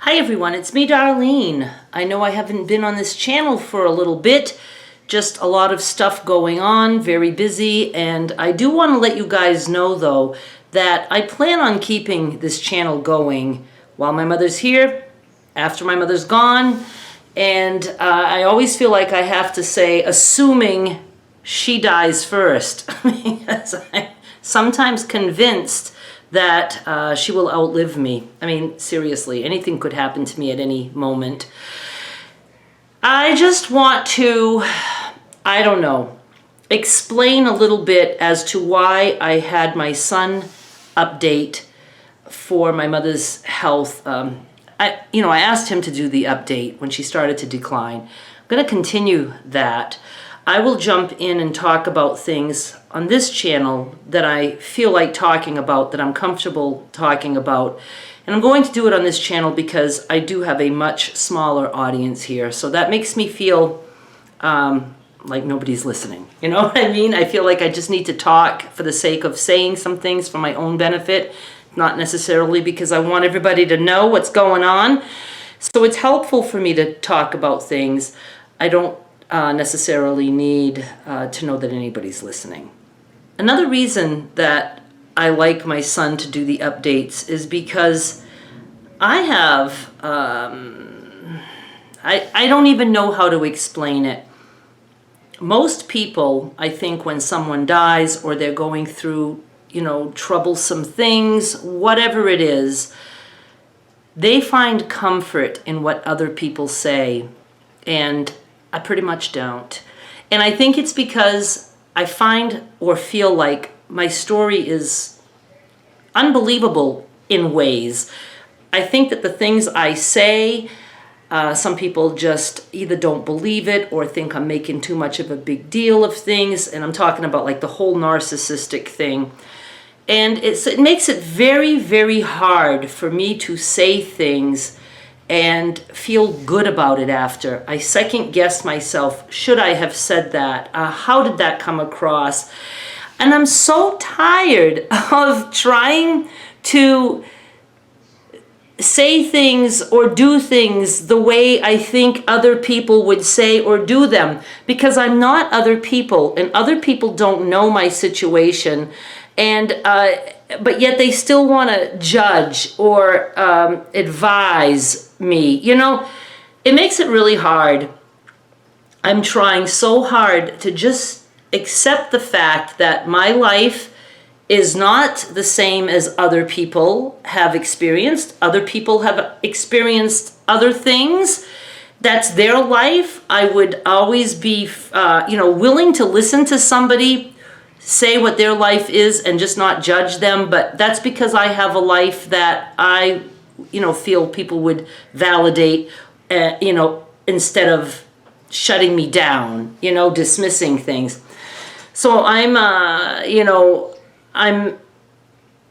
Hi everyone, it's me Darlene. I know I haven't been on this channel for a little bit, just a lot of stuff going on, very busy, and I do want to let you guys know though that I plan on keeping this channel going while my mother's here, after my mother's gone, and I always feel like I have to say, assuming she dies first, because I'm sometimes convinced that she will outlive me. I mean, seriously, anything could happen to me at any moment. I just want to, I don't know, explain a little bit as to why I had my son update for my mother's health. I asked him to do the update when she started to decline. I'm going to continue that. I will jump in and talk about things on this channel that I feel like talking about, that I'm comfortable talking about. And I'm going to do it on this channel because I do have a much smaller audience here. So that makes me feel like nobody's listening. You know what I mean? I feel like I just need to talk for the sake of saying some things for my own benefit, not necessarily because I want everybody to know what's going on. So it's helpful for me to talk about things. I don't necessarily need to know that anybody's listening. Another reason that I like my son to do the updates is because I have, I don't even know how to explain it. Most people, I think, when someone dies or they're going through, troublesome things, whatever it is, they find comfort in what other people say, and I pretty much don't. And I think it's because I find or feel like my story is unbelievable in ways. I think that the things I say, some people just either don't believe it or think I'm making too much of a big deal of things. And I'm talking about like the whole narcissistic thing. And it makes it very, very hard for me to say things and feel good about it after. I second guess myself. Should I have said that? How did that come across? And I'm so tired of trying to say things or do things the way I think other people would say or do them, because I'm not other people and other people don't know my situation. And but yet they still want to judge or advise me. It makes it really hard. I'm trying so hard to just accept the fact that my life is not the same as other people have experienced. Other people have experienced other things. That's their life. I would always be, willing to listen to somebody say what their life is and just not judge them. But that's because I have a life that I, feel people would validate, instead of shutting me down, dismissing things. So I'm, I'm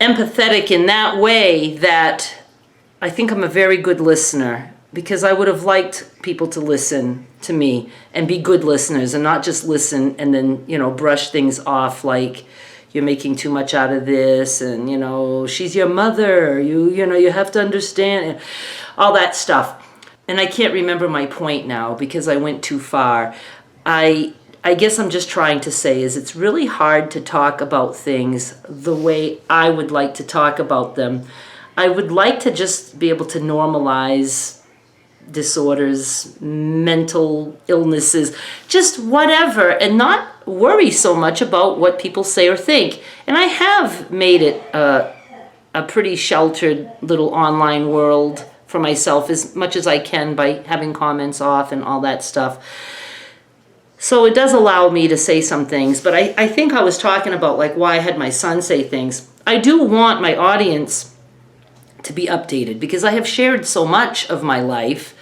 empathetic in that way, that I think I'm a very good listener, because I would have liked people to listen to me and be good listeners and not just listen and then, brush things off like you're making too much out of this and, she's your mother, you have to understand, all that stuff. And I can't remember my point now because I went too far. I guess I'm just trying to say is it's really hard to talk about things the way I would like to talk about them. I would like to just be able to normalize disorders, mental illnesses, just whatever, and not worry so much about what people say or think. And I have made it a pretty sheltered little online world for myself as much as I can by having comments off and all that stuff. So it does allow me to say some things, but I think I was talking about like why I had my son say things. I do want my audience to be updated because I have shared so much of my life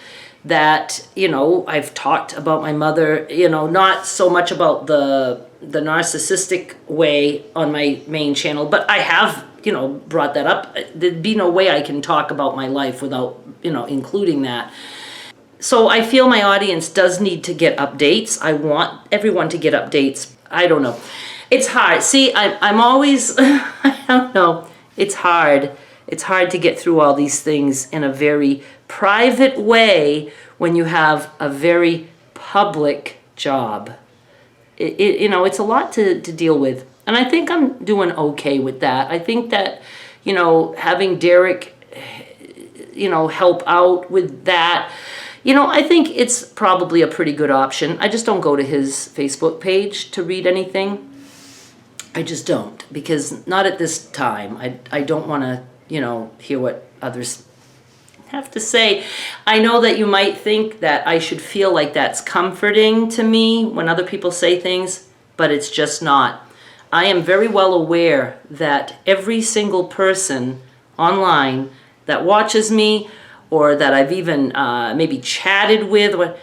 that, I've talked about my mother, not so much about the narcissistic way on my main channel, but I have, brought that up. There'd be no way I can talk about my life without, including that. So I feel my audience does need to get updates. I want everyone to get updates. I don't know. It's hard. See, I'm always, I don't know. It's hard It's hard to get through all these things in a very private way when you have a very public job. It's a lot to deal with. And I think I'm doing okay with that. I think that, having Derek, help out with that, I think it's probably a pretty good option. I just don't go to his Facebook page to read anything. I just don't, because not at this time. I don't want to, hear what others have to say. I know that you might think that I should feel like that's comforting to me when other people say things, but it's just not. I am very well aware that every single person online that watches me, or that I've even maybe chatted with,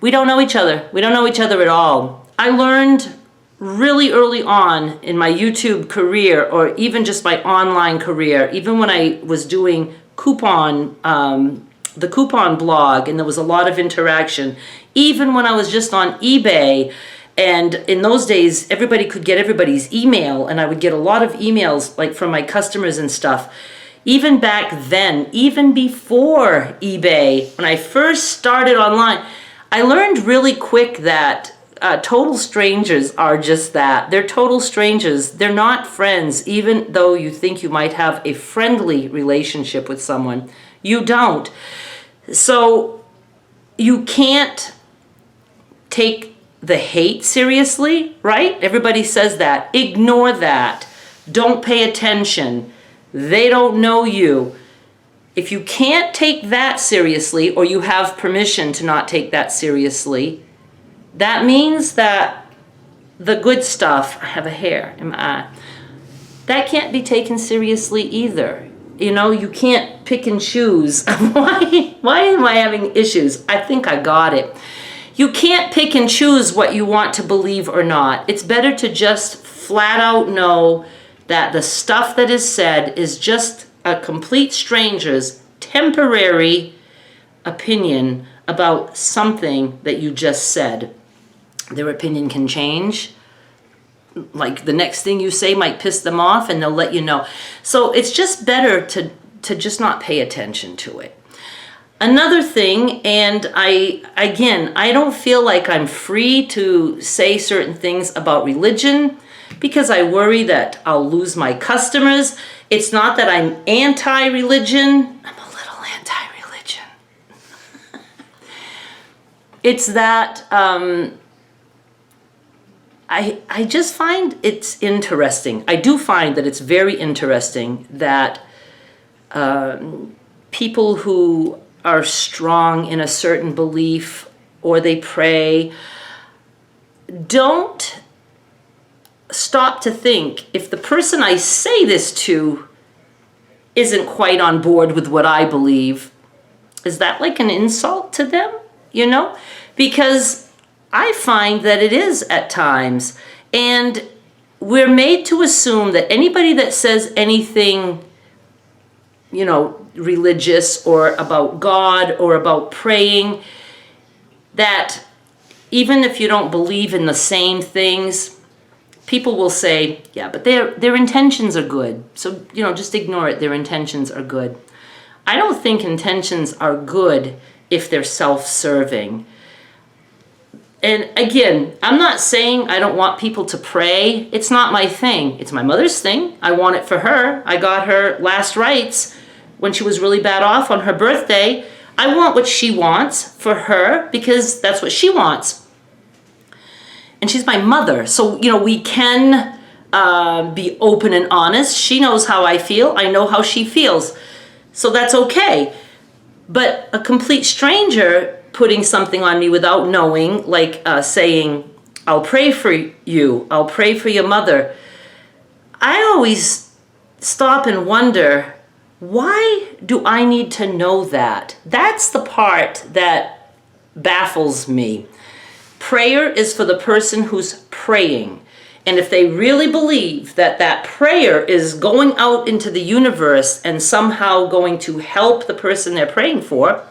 we don't know each other. We don't know each other at all. I learned really early on in my YouTube career, or even just my online career, even when I was doing the coupon blog, and there was a lot of interaction, even when I was just on eBay. And in those days, everybody could get everybody's email, and I would get a lot of emails like from my customers and stuff. Even back then, even before eBay, when I first started online, I learned really quick that total strangers are just that. They're total strangers. They're not friends, even though you think you might have a friendly relationship with someone. You don't. So you can't take the hate seriously, right? Everybody says that. Ignore that. Don't pay attention. They don't know you. If you can't take that seriously, or you have permission to not take that seriously, that means that the good stuff, I have a hair in my eye, that can't be taken seriously either. You can't pick and choose. Why am I having issues? I think I got it. You can't pick and choose what you want to believe or not. It's better to just flat out know that the stuff that is said is just a complete stranger's temporary opinion about something that you just said. Their opinion can change. Like the next thing you say might piss them off, and they'll let you know. So it's just better to just not pay attention to it. Another thing, and I don't feel like I'm free to say certain things about religion because I worry that I'll lose my customers. It's not that I'm anti-religion. I'm a little anti-religion. It's that I just find it's interesting. I do find that it's very interesting that people who are strong in a certain belief, or they pray, don't stop to think, if the person I say this to isn't quite on board with what I believe, is that like an insult to them? Because I find that it is at times. And we're made to assume that anybody that says anything, religious or about God or about praying, that even if you don't believe in the same things, people will say, yeah, but their intentions are good. So, just ignore it. Their intentions are good. I don't think intentions are good if they're self-serving. And again, I'm not saying I don't want people to pray. It's not my thing. It's my mother's thing. I want it for her. I got her last rites when she was really bad off on her birthday. I want what she wants for her because that's what she wants. And she's my mother. So, we can be open and honest. She knows how I feel. I know how she feels. So that's okay. But a complete stranger putting something on me without knowing, like saying, I'll pray for you, I'll pray for your mother. I always stop and wonder, why do I need to know that? That's the part that baffles me. Prayer is for the person who's praying. And if they really believe that that prayer is going out into the universe and somehow going to help the person they're praying for,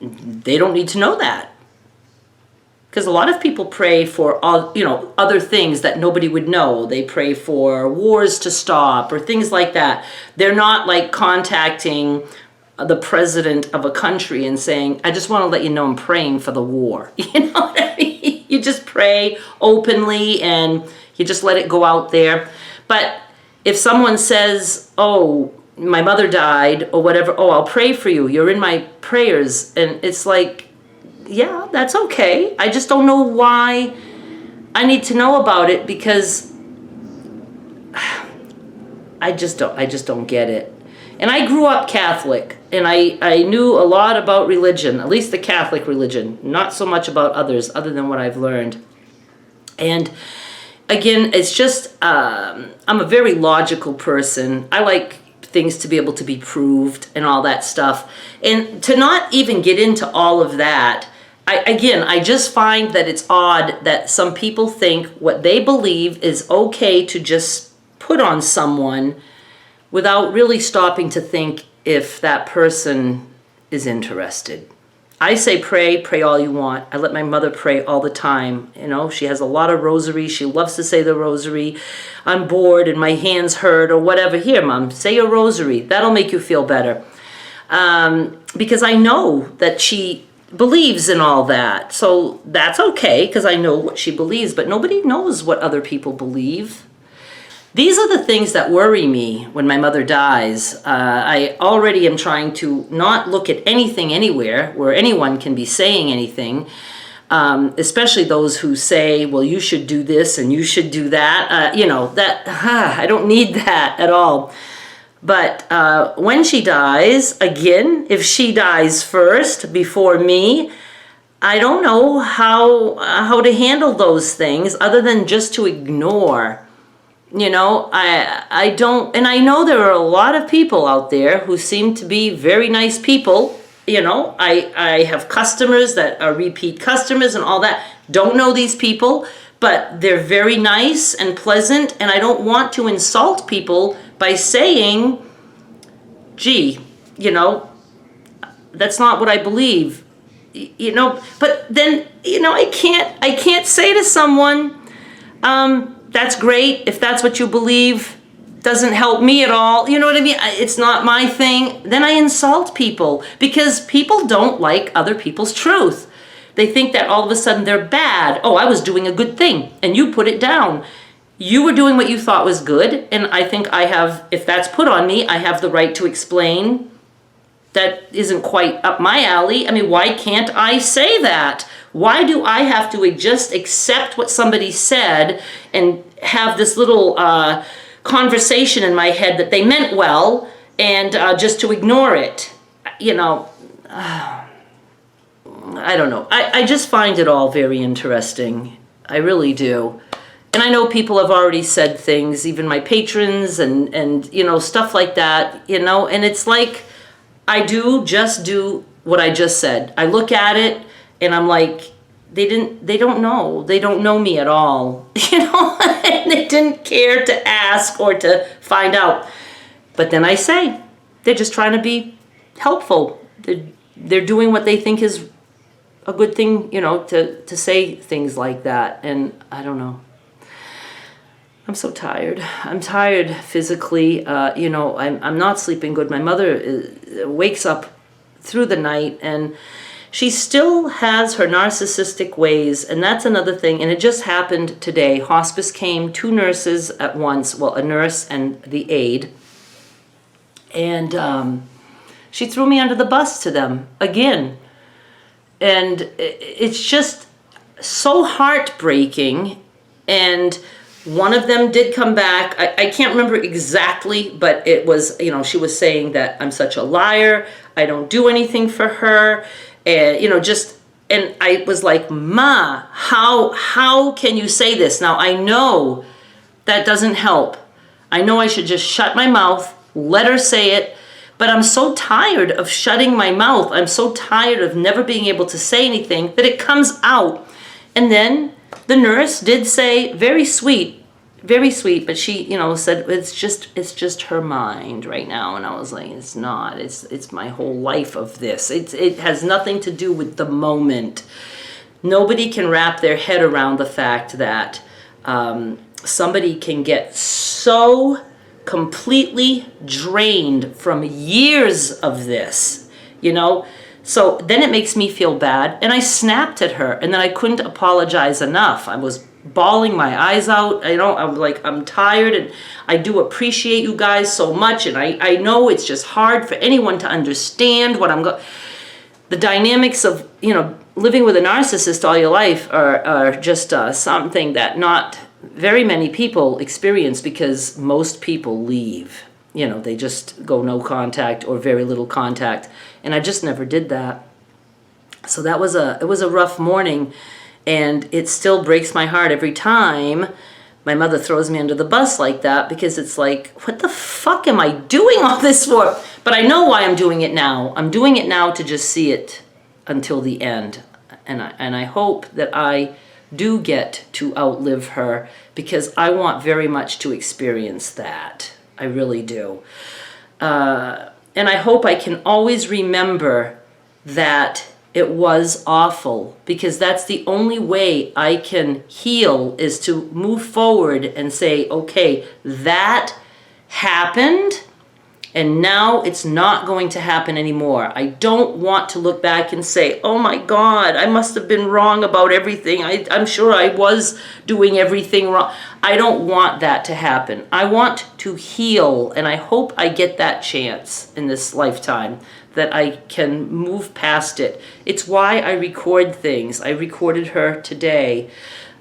they don't need to know that. Because a lot of people pray for all, other things that nobody would know. They pray for wars to stop or things like that. They're not like contacting the president of a country and saying, I just want to let you know I'm praying for the war. You know what I mean? You just pray openly and you just let it go out there. But if someone says, oh, my mother died or whatever, oh, I'll pray for you. You're in my prayers. And it's like, yeah, that's okay. I just don't know why I need to know about it, because I just don't get it. And I grew up Catholic, and I knew a lot about religion, at least the Catholic religion, not so much about others other than what I've learned. And again, it's just, I'm a very logical person. I like things to be able to be proved and all that stuff. And to not even get into all of that, I just find that it's odd that some people think what they believe is okay to just put on someone without really stopping to think if that person is interested. I say pray all you want. I let my mother pray all the time. She has a lot of rosary. She loves to say the rosary. I'm bored and my hands hurt or whatever. Here, Mom, say your rosary. That'll make you feel better. Because I know that she believes in all that. So that's okay, because I know what she believes, but nobody knows what other people believe. These are the things that worry me when my mother dies. I already am trying to not look at anything anywhere where anyone can be saying anything, especially those who say, well, you should do this and you should do that. I don't need that at all. But when she dies, again, if she dies first before me, I don't know how to handle those things other than just to ignore. I don't, and I know there are a lot of people out there who seem to be very nice people. I have customers that are repeat customers and all that. Don't know these people, but they're very nice and pleasant, and I don't want to insult people by saying, gee, that's not what I believe. But then, I can't say to someone, that's great. If that's what you believe, doesn't help me at all. You know what I mean? It's not my thing. Then I insult people, because people don't like other people's truth. They think that all of a sudden they're bad. Oh, I was doing a good thing and you put it down. You were doing what you thought was good, and I think if that's put on me, I have the right to explain that isn't quite up my alley. I mean, why can't I say that? Why do I have to just accept what somebody said and have this little conversation in my head that they meant well, and just to ignore it? I don't know. I just find it all very interesting. I really do. And I know people have already said things, even my patrons and stuff like that, and it's like, I just do what I just said. I look at it and I'm like, they don't know me at all, and they didn't care to ask or to find out. But then I say, they're just trying to be helpful. They're doing what they think is a good thing, to say things like that. And I don't know. I'm so tired. I'm tired physically. I'm not sleeping good. My mother wakes up through the night, and she still has her narcissistic ways, and that's another thing. And it just happened today. Hospice came, 2 nurses at once. Well, a nurse and the aide. And she threw me under the bus to them again. And it's just so heartbreaking. And one of them did come back. I can't remember exactly, but it was, she was saying that I'm such a liar. I don't do anything for her. And, and I was like, Ma, how can you say this? Now, I know that doesn't help. I know I should just shut my mouth, let her say it, but I'm so tired of shutting my mouth. I'm so tired of never being able to say anything that it comes out. And then the nurse did say, very sweet, but she, said, it's just her mind right now. And I was like, it's not, it's my whole life of this. It has nothing to do with the moment. Nobody can wrap their head around the fact that somebody can get so completely drained from years of this, you know? So then it makes me feel bad. And I snapped at her, and then I couldn't apologize enough. I was bawling my eyes out. I'm like, I'm tired, and I do appreciate you guys so much. And I know it's just hard for anyone to understand what I'm going. The dynamics of, living with a narcissist all your life are just something that not very many people experience, because most people leave. They just go no contact or very little contact. And I just never did that. So it was a rough morning, and it still breaks my heart every time my mother throws me under the bus like that, because it's like, what the fuck am I doing all this for? But I know why I'm doing it now. I'm doing it now to just see it until the end. And I hope that I do get to outlive her, because I want very much to experience that. I really do. And I hope I can always remember that it was awful, because that's the only way I can heal, is to move forward and say, okay, that happened, and now it's not going to happen anymore. I don't want to look back and say, oh my God, I must have been wrong about everything. I'm sure I was doing everything wrong. I don't want that to happen. I want to heal, and I hope I get that chance in this lifetime, that I can move past it. It's why I record things. I recorded her today.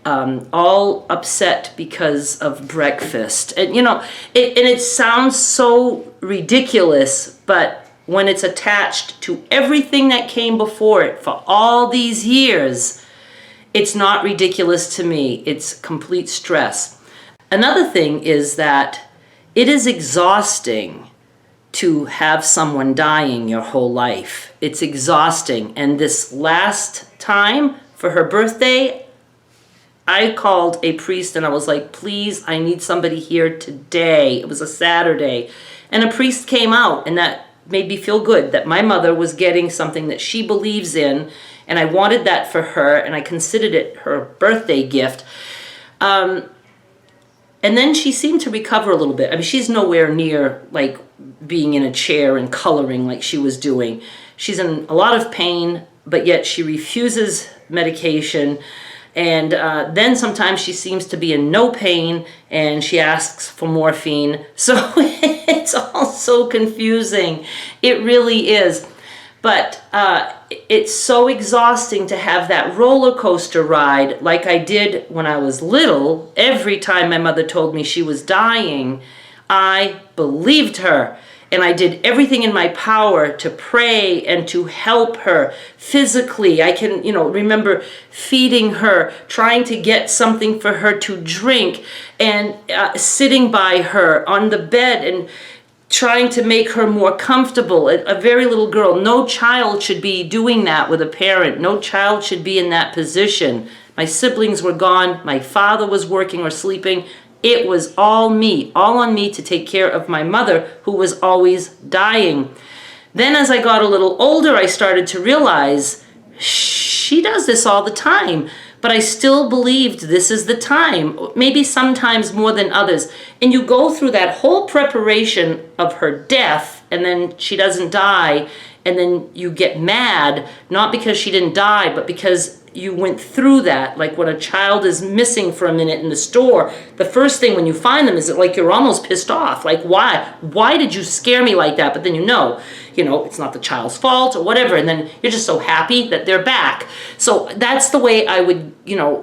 All upset because of breakfast. And it sounds so ridiculous, but when it's attached to everything that came before it for all these years, it's not ridiculous to me. It's complete stress. Another thing is that it is exhausting to have someone dying your whole life. It's exhausting. And this last time for her birthday, I called a priest and I was like, please, I need somebody here today. It was a Saturday. And a priest came out, and that made me feel good that my mother was getting something that she believes in. And I wanted that for her, and I considered it her birthday gift. And then she seemed to recover a little bit. I mean, she's nowhere near like being in a chair and coloring like she was doing. She's in a lot of pain, but yet she refuses medication. And then sometimes she seems to be in no pain, and she asks for morphine. So it's all so confusing. It really is. But it's so exhausting to have that roller coaster ride like I did when I was little. Every time my mother told me she was dying, I believed her. And I did everything in my power to pray and to help her physically. I can, remember feeding her, trying to get something for her to drink, and sitting by her on the bed and trying to make her more comfortable. A very little girl. No child should be doing that with a parent. No child should be in that position. My siblings were gone. My father was working or sleeping. It was all me, all on me to take care of my mother, who was always dying. Then as I got a little older, I started to realize she does this all the time, but I still believed this is the time, maybe sometimes more than others. And you go through that whole preparation of her death, and then she doesn't die, and then you get mad, not because she didn't die, but because you went through that. Like when a child is missing for a minute in the store, the first thing when you find them is like you're almost pissed off. Like, why did you scare me like that? But then it's not the child's fault or whatever, and then you're just so happy that they're back. So that's the way I would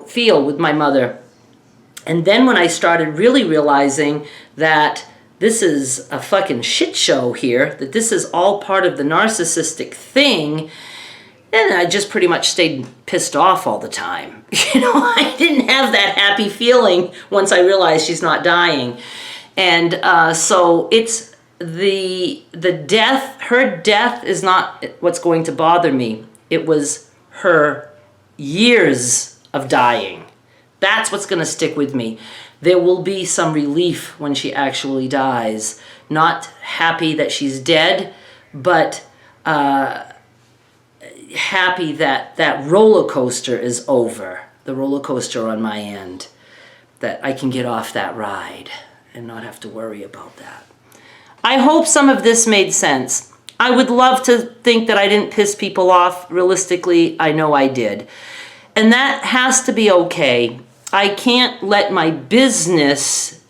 feel with my mother. And then when I started really realizing that this is a fucking shit show here, that this is all part of the narcissistic thing, and I just pretty much stayed pissed off all the time. I didn't have that happy feeling once I realized she's not dying. And so it's the death, her death is not what's going to bother me. It was her years of dying. That's what's going to stick with me. There will be some relief when she actually dies. Not happy that she's dead, but happy that that roller coaster is over, the roller coaster on my end, that I can get off that ride and not have to worry about that. I hope some of this made sense. I would love to think that I didn't piss people off. Realistically, I know I did. And that has to be okay. I can't let my business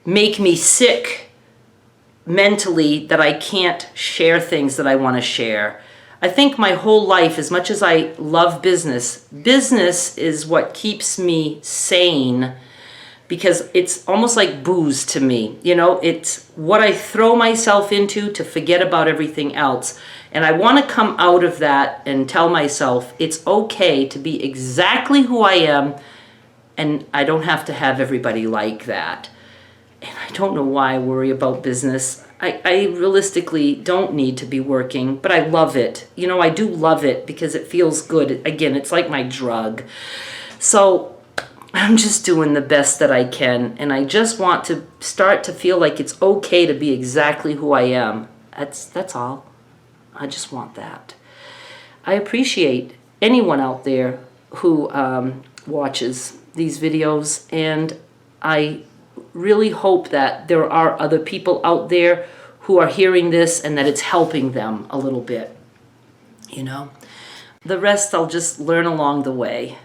make me sick mentally that I can't share things that I want to share. I think my whole life, as much as I love business, business is what keeps me sane, because it's almost like booze to me. You know, it's what I throw myself into to forget about everything else. And I want to come out of that and tell myself it's okay to be exactly who I am, and I don't have to have everybody like that. And I don't know why I worry about business. I realistically don't need to be working, but I love it. You know, I do love it because it feels good. Again, it's like my drug. So I'm just doing the best that I can, and I just want to start to feel like it's okay to be exactly who I am. That's all. I just want that. I appreciate anyone out there who watches these videos, and I really hope that there are other people out there who are hearing this and that it's helping them a little bit, you know. The rest I'll just learn along the way.